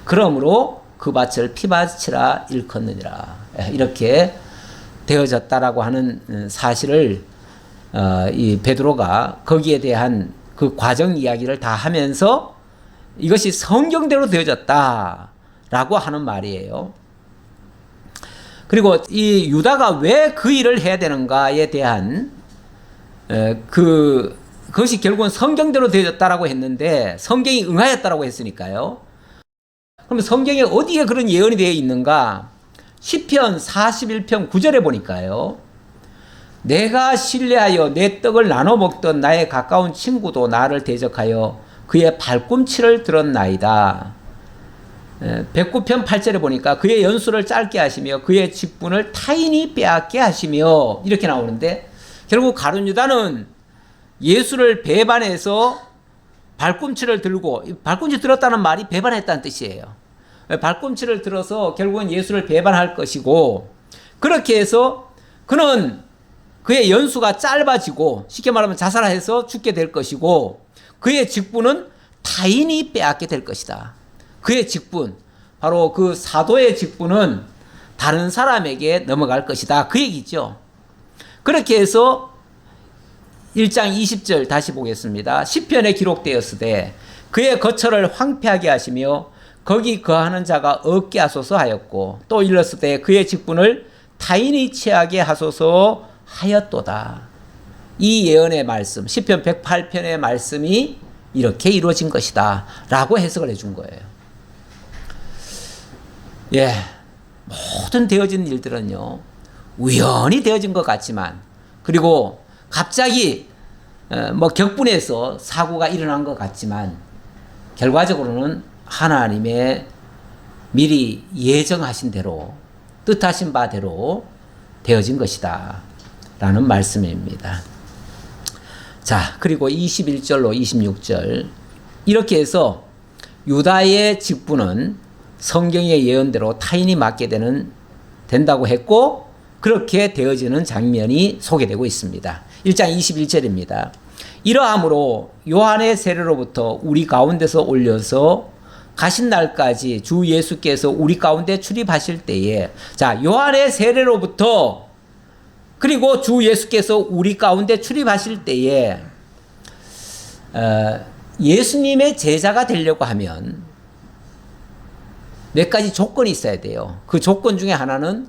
그러므로 그 밭을 피밭이라 일컫느니라. 이렇게 되어졌다라고 하는 사실을 이 베드로가 거기에 대한 그 과정 이야기를 다 하면서 이것이 성경대로 되어졌다라고 하는 말이에요. 그리고 이 유다가 왜 그 일을 해야 되는가에 대한 그것이 결국은 성경대로 되어졌다라고 했는데 성경이 응하였다라고 했으니까요. 그럼 성경에 어디에 그런 예언이 되어 있는가? 시편 41편 9절에 보니까요. 내가 신뢰하여 내 떡을 나눠 먹던 나의 가까운 친구도 나를 대적하여 그의 발꿈치를 들었나이다. 109편 8절에 보니까 그의 연수를 짧게 하시며 그의 직분을 타인이 빼앗게 하시며 이렇게 나오는데 결국 가룟 유다는 예수를 배반해서 발꿈치를 들고, 발꿈치 들었다는 말이 배반했다는 뜻이에요. 발꿈치를 들어서 결국은 예수를 배반할 것이고, 그렇게 해서 그는 그의 연수가 짧아지고 쉽게 말하면 자살해서 죽게 될 것이고, 그의 직분은 타인이 빼앗게 될 것이다. 그의 직분, 바로 그 사도의 직분은 다른 사람에게 넘어갈 것이다. 그 얘기죠. 그렇게 해서 1장 20절 다시 보겠습니다. 시편에 기록되었으되 그의 거처를 황폐하게 하시며 거기 거하는 자가 없게 하소서 하였고, 또 일렀으되 그의 직분을 타인이 취하게 하소서 하였도다. 이 예언의 말씀, 시편 108편의 말씀이 이렇게 이루어진 것이다 라고 해석을 해준 거예요. 예, 모든 되어진 일들은요 우연히 되어진 것 같지만, 그리고 갑자기 격분해서 사고가 일어난 것 같지만 결과적으로는 하나님의 미리 예정하신 대로, 뜻하신 바대로 되어진 것이다 라는 말씀입니다. 자, 그리고 21절로 26절 이렇게 해서 유다의 직분은 성경의 예언대로 타인이 맡게 된다고 했고, 그렇게 되어지는 장면이 소개되고 있습니다. 1장 21절입니다. 이러함으로 요한의 세례로부터 우리 가운데서 올려서 가신 날까지 주 예수께서 우리 가운데 출입하실 때에, 자, 요한의 세례로부터 그리고 주 예수께서 우리 가운데 출입하실 때에 예수님의 제자가 되려고 하면 몇 가지 조건이 있어야 돼요. 그 조건 중에 하나는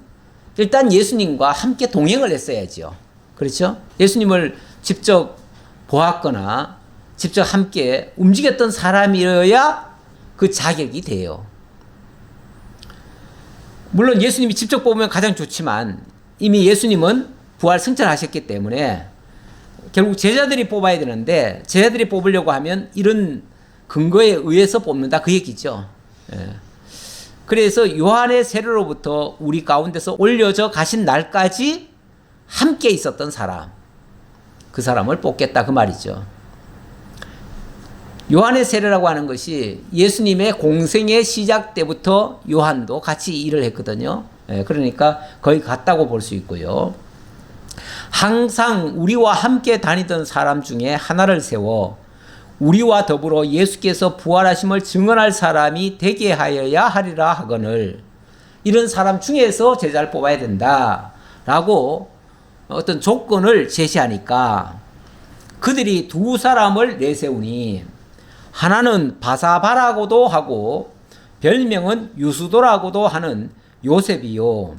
일단 예수님과 함께 동행을 했어야죠. 그렇죠? 예수님을 직접 보았거나 직접 함께 움직였던 사람이어야 그 자격이 돼요. 물론 예수님이 직접 뽑으면 가장 좋지만 이미 예수님은 부활 승천하셨기 때문에 결국 제자들이 뽑아야 되는데, 제자들이 뽑으려고 하면 이런 근거에 의해서 뽑는다 그 얘기죠. 예. 그래서 요한의 세례로부터 우리 가운데서 올려져 가신 날까지 함께 있었던 사람, 그 사람을 뽑겠다 그 말이죠. 요한의 세례라고 하는 것이 예수님의 공생의 시작 때부터 요한도 같이 일을 했거든요. 그러니까 거의 같다고 볼 수 있고요. 항상 우리와 함께 다니던 사람 중에 하나를 세워 우리와 더불어 예수께서 부활하심을 증언할 사람이 되게 하여야 하리라 하거늘, 이런 사람 중에서 제자를 뽑아야 된다라고 어떤 조건을 제시하니까 그들이 두 사람을 내세우니, 하나는 바사바라고도 하고 별명은 유수도라고도 하는 요셉이요,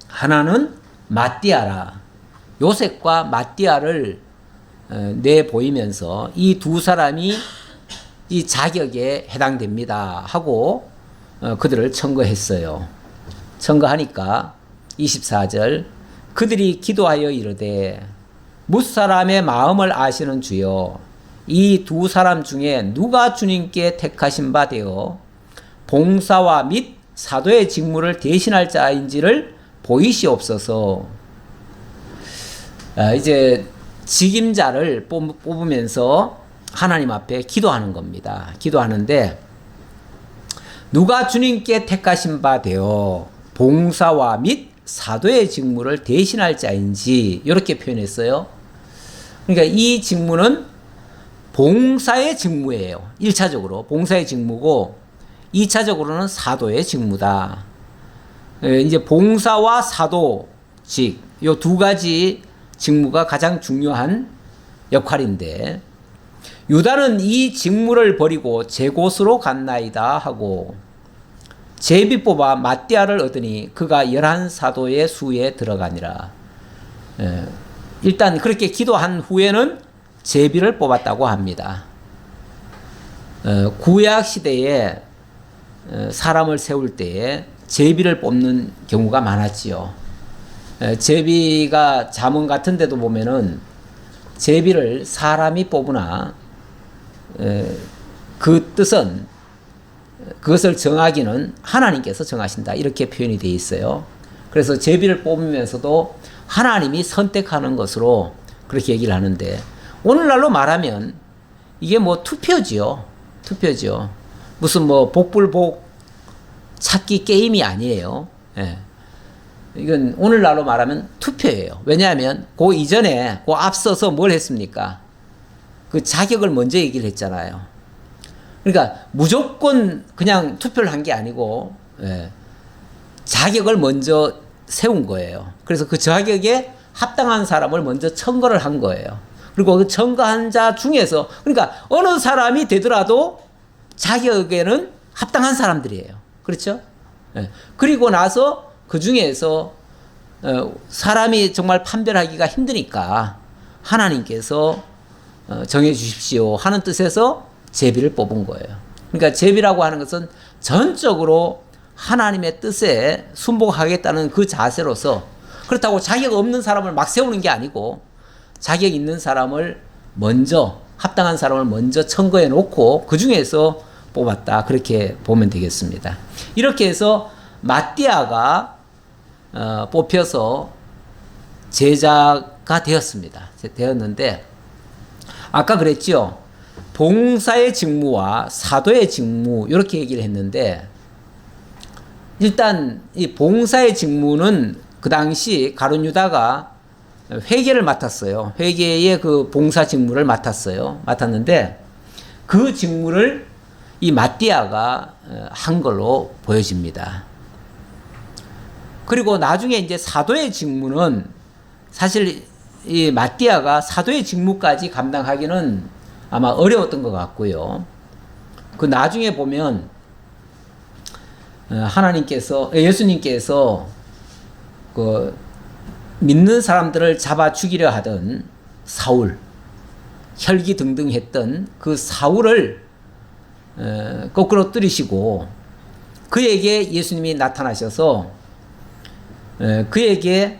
하나는 마띠아라. 요셉과 마띠아를 내보이면서 이 두 사람이 이 자격에 해당됩니다 하고 그들을 청거했어요. 청거하니까 24절 그들이 기도하여 이르되 뭇사람의 마음을 아시는 주여, 이 두 사람 중에 누가 주님께 택하신 바 되어 봉사와 및 사도의 직무를 대신할 자인지를 보이시옵소서. 이제 직임자를 뽑으면서 하나님 앞에 기도하는 겁니다. 기도하는데 누가 주님께 택하신 바 되어 봉사와 및 사도의 직무를 대신할 자인지 이렇게 표현했어요. 그러니까 이 직무는 봉사의 직무예요. 1차적으로 봉사의 직무고 2차적으로는 사도의 직무다. 이제 봉사와 사도직 이 두 가지 직무가 가장 중요한 역할인데, 유다는 이 직무를 버리고 제 곳으로 갔나이다 하고, 제비 뽑아 마띠아를 얻으니 그가 11사도의 수에 들어가니라. 일단 그렇게 기도한 후에는 제비를 뽑았다고 합니다. 구약 시대에 사람을 세울 때에 제비를 뽑는 경우가 많았지요. 제비가 잠언 같은 데도 보면은 제비를 사람이 뽑으나 그 뜻은 그것을 정하기는 하나님께서 정하신다, 이렇게 표현이 되어 있어요. 그래서 제비를 뽑으면서도 하나님이 선택하는 것으로 그렇게 얘기를 하는데, 오늘날로 말하면 이게 뭐 투표지요. 무슨 뭐 복불복 찾기 게임이 아니에요. 이건 오늘날로 말하면 투표예요. 왜냐하면 그 이전에 그 앞서서 뭘 했습니까? 그 자격을 먼저 얘기를 했잖아요. 그러니까 무조건 그냥 투표를 한 게 아니고 자격을 먼저 세운 거예요. 그래서 그 자격에 합당한 사람을 먼저 청거를 한 거예요. 그리고 그 청거한 자 중에서, 그러니까 어느 사람이 되더라도 자격에는 합당한 사람들이에요. 그렇죠? 그리고 나서 그 중에서 사람이 정말 판별하기가 힘드니까 하나님께서 정해 주십시오 하는 뜻에서 제비를 뽑은 거예요. 그러니까 제비라고 하는 것은 전적으로 하나님의 뜻에 순복하겠다는 그 자세로서, 그렇다고 자격 없는 사람을 막 세우는 게 아니고 자격 있는 사람을 먼저, 합당한 사람을 먼저 청거해 놓고 그 중에서 뽑았다, 그렇게 보면 되겠습니다. 이렇게 해서 마띠아가 뽑혀서 제자가 되었는데, 아까 그랬죠. 봉사의 직무와 사도의 직무, 이렇게 얘기를 했는데, 일단 이 봉사의 직무는 그 당시 가룟 유다가 회계를 맡았어요. 회계의 그 봉사 직무를 맡았는데, 그 직무를 이 마띠아가 한 걸로 보여집니다. 그리고 나중에 이제 사도의 직무는, 사실 이 마띠아가 사도의 직무까지 감당하기는 아마 어려웠던 것 같고요. 그 나중에 보면 예수님께서 그 믿는 사람들을 잡아 죽이려 하던 사울, 혈기등등했던 그 사울을 거꾸로 때리시고 그에게 예수님이 나타나셔서 그에게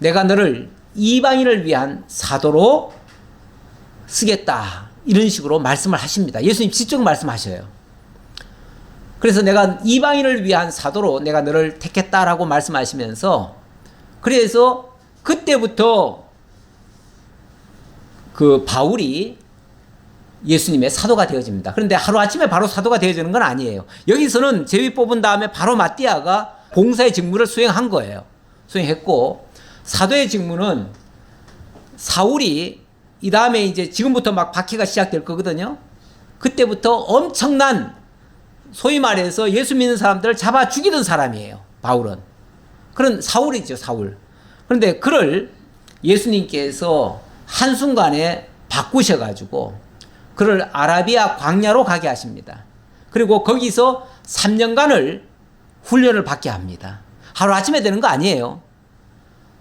내가 너를 이방인을 위한 사도로 쓰겠다, 이런 식으로 말씀을 하십니다. 예수님 직접 말씀하셔요. 그래서 내가 이방인을 위한 사도로 내가 너를 택했다라고 말씀하시면서, 그래서 그때부터 그 바울이 예수님의 사도가 되어집니다. 그런데 하루아침에 바로 사도가 되어지는 건 아니에요. 여기서는 제비 뽑은 다음에 바로 마띠아가 봉사의 직무를 수행한 거예요. 수행했고, 사도의 직무는 사울이 이 다음에 이제 지금부터 막 박해가 시작될 거거든요. 그때부터 엄청난, 소위 말해서 예수 믿는 사람들을 잡아 죽이던 사람이에요, 바울은. 그런 사울이죠, 사울. 그런데 그를 예수님께서 한순간에 바꾸셔가지고 그를 아라비아 광야로 가게 하십니다. 그리고 거기서 3년간을 훈련을 받게 합니다. 하루아침에 되는 거 아니에요.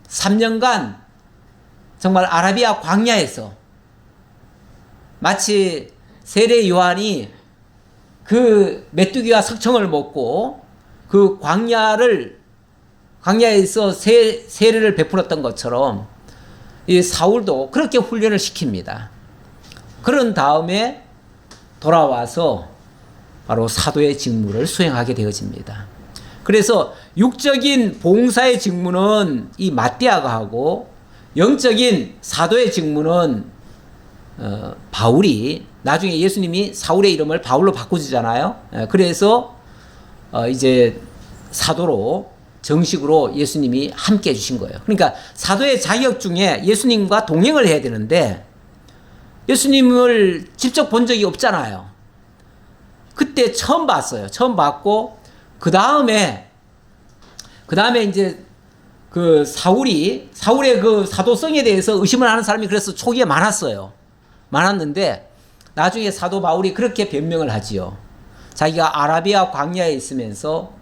3년간 정말 아라비아 광야에서, 마치 세례 요한이 그 메뚜기와 석청을 먹고 그 광야에서 세례를 베풀었던 것처럼 이 사울도 그렇게 훈련을 시킵니다. 그런 다음에 돌아와서 바로 사도의 직무를 수행하게 되어집니다. 그래서 육적인 봉사의 직무는 이 마띠아가 하고, 영적인 사도의 직무는 바울이, 나중에 예수님이 사울의 이름을 바울로 바꾸시잖아요. 그래서 이제 사도로 정식으로 예수님이 함께 해주신 거예요. 그러니까 사도의 자격 중에 예수님과 동행을 해야 되는데 예수님을 직접 본 적이 없잖아요. 그때 처음 봤어요. 처음 봤고, 그 다음에 이제 그 사울의 그 사도성에 대해서 의심을 하는 사람이 그래서 초기에 많았는데 나중에 사도 바울이 그렇게 변명을 하지요. 자기가 아라비아 광야에 있으면서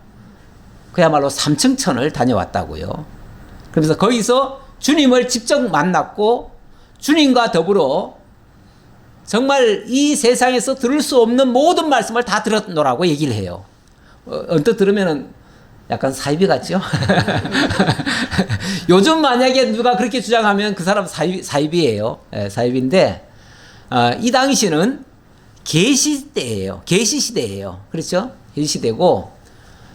그야말로 삼층천을 다녀왔다고요. 그러면서 거기서 주님을 직접 만났고 주님과 더불어 정말 이 세상에서 들을 수 없는 모든 말씀을 다 들었노라고 얘기를 해요. 언뜻 들으면 약간 사이비 같죠? 요즘 만약에 누가 그렇게 주장하면 그 사람 사이비예요. 네, 사이비인데 이 당시는 계시 때예요. 계시 시대예요. 그렇죠? 계시 시대고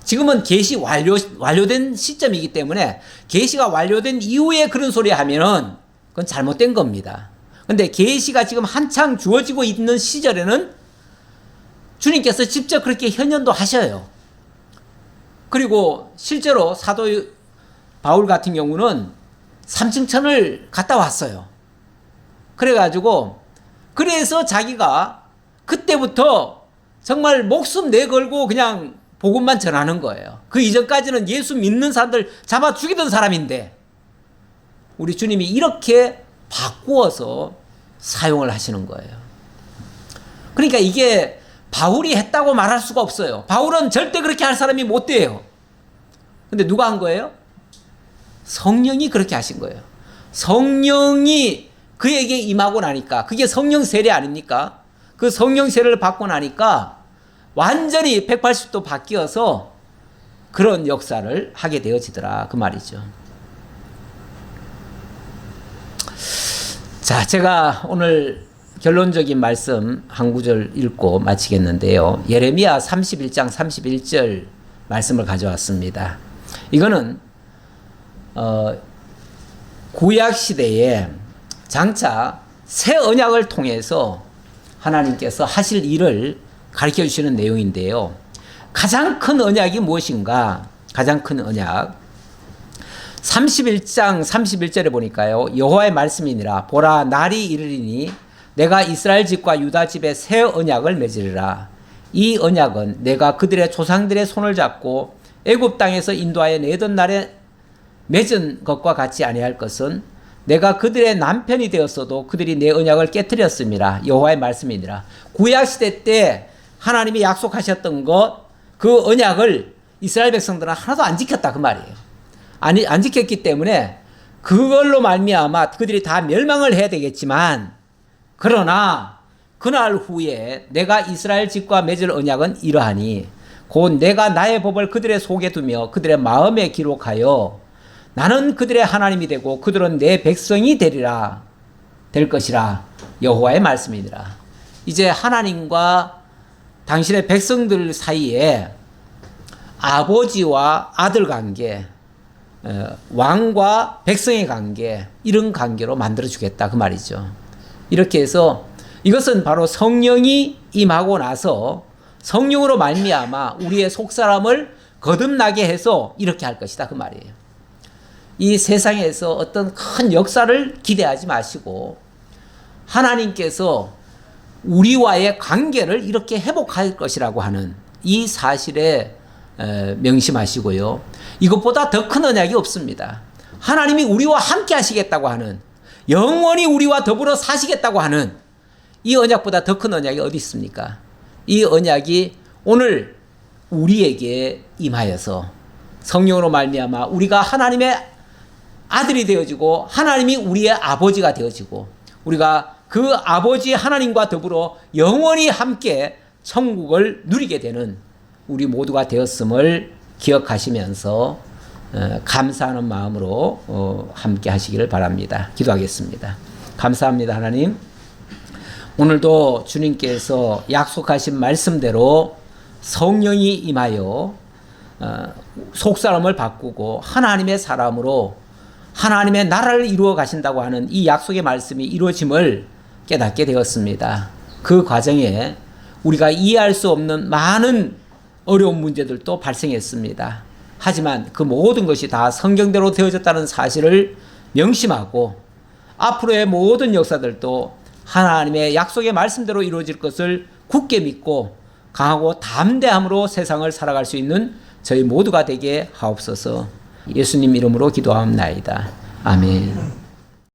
지금은 계시 완료된 시점이기 때문에 계시가 완료된 이후에 그런 소리 하면은 그건 잘못된 겁니다. 근데 계시가 지금 한창 주어지고 있는 시절에는 주님께서 직접 그렇게 현현도 하셔요. 그리고 실제로 사도 바울 같은 경우는 삼층천을 갔다 왔어요. 그래가지고 그래서 자기가 그때부터 정말 목숨 내걸고 그냥 복음만 전하는 거예요. 그 이전까지는 예수 믿는 사람들 잡아 죽이던 사람인데 우리 주님이 이렇게 바꾸어서 사용을 하시는 거예요. 그러니까 이게 바울이 했다고 말할 수가 없어요. 바울은 절대 그렇게 할 사람이 못 돼요. 근데 누가 한 거예요? 성령이 그렇게 하신 거예요. 성령이 그에게 임하고 나니까 그게 성령 세례 아닙니까? 그 성령 세례를 받고 나니까 완전히 180도 바뀌어서 그런 역사를 하게 되어지더라 그 말이죠. 자, 제가 오늘 결론적인 말씀 한 구절 읽고 마치겠는데요. 예레미야 31장 31절 말씀을 가져왔습니다. 이거는 구약 시대에 장차 새 언약을 통해서 하나님께서 하실 일을 가르쳐 주시는 내용인데요. 가장 큰 언약이 무엇인가? 가장 큰 언약 31장 31절에 보니까요. 여호와의 말씀이니라 보라 날이 이르리니 내가 이스라엘 집과 유다 집에 새 언약을 맺으리라. 이 언약은 내가 그들의 조상들의 손을 잡고 애굽 땅에서 인도하여 내던 날에 맺은 것과 같이 아니할 것은 내가 그들의 남편이 되었어도 그들이 내 언약을 깨뜨렸음이라. 여호와의 말씀이니라. 구약 시대 때 하나님이 약속하셨던 것, 그 언약을 이스라엘 백성들은 하나도 안 지켰다 그 말이에요. 안 지켰기 때문에 그걸로 말미암아 그들이 다 멸망을 해야 되겠지만 그러나 그날 후에 내가 이스라엘 집과 맺을 언약은 이러하니 곧 내가 나의 법을 그들의 속에 두며 그들의 마음에 기록하여 나는 그들의 하나님이 되고 그들은 내 백성이 되리라 될 것이라. 여호와의 말씀이니라. 이제 하나님과 당신의 백성들 사이에 아버지와 아들 관계, 왕과 백성의 관계, 이런 관계로 만들어주겠다 그 말이죠. 이렇게 해서 이것은 바로 성령이 임하고 나서 성령으로 말미암아 우리의 속사람을 거듭나게 해서 이렇게 할 것이다 그 말이에요. 이 세상에서 어떤 큰 역사를 기대하지 마시고 하나님께서 우리와의 관계를 이렇게 회복할 것이라고 하는 이 사실에 명심하시고요. 이것보다 더 큰 언약이 없습니다. 하나님이 우리와 함께 하시겠다고 하는, 영원히 우리와 더불어 사시겠다고 하는 이 언약보다 더 큰 언약이 어디 있습니까? 이 언약이 오늘 우리에게 임하여서 성령으로 말미암아 우리가 하나님의 아들이 되어지고 하나님이 우리의 아버지가 되어지고 우리가 그 아버지 하나님과 더불어 영원히 함께 천국을 누리게 되는 우리 모두가 되었음을 기억하시면서 감사하는 마음으로 함께 하시기를 바랍니다. 기도하겠습니다. 감사합니다. 하나님, 오늘도 주님께서 약속하신 말씀대로 성령이 임하여 속사람을 바꾸고 하나님의 사람으로 하나님의 나라를 이루어 가신다고 하는 이 약속의 말씀이 이루어짐을 깨닫게 되었습니다. 그 과정에 우리가 이해할 수 없는 많은 어려운 문제들도 발생했습니다. 하지만 그 모든 것이 다 성경대로 되어졌다는 사실을 명심하고 앞으로의 모든 역사들도 하나님의 약속의 말씀대로 이루어질 것을 굳게 믿고 강하고 담대함으로 세상을 살아갈 수 있는 저희 모두가 되게 하옵소서. 예수님 이름으로 기도하옵나이다. 아멘.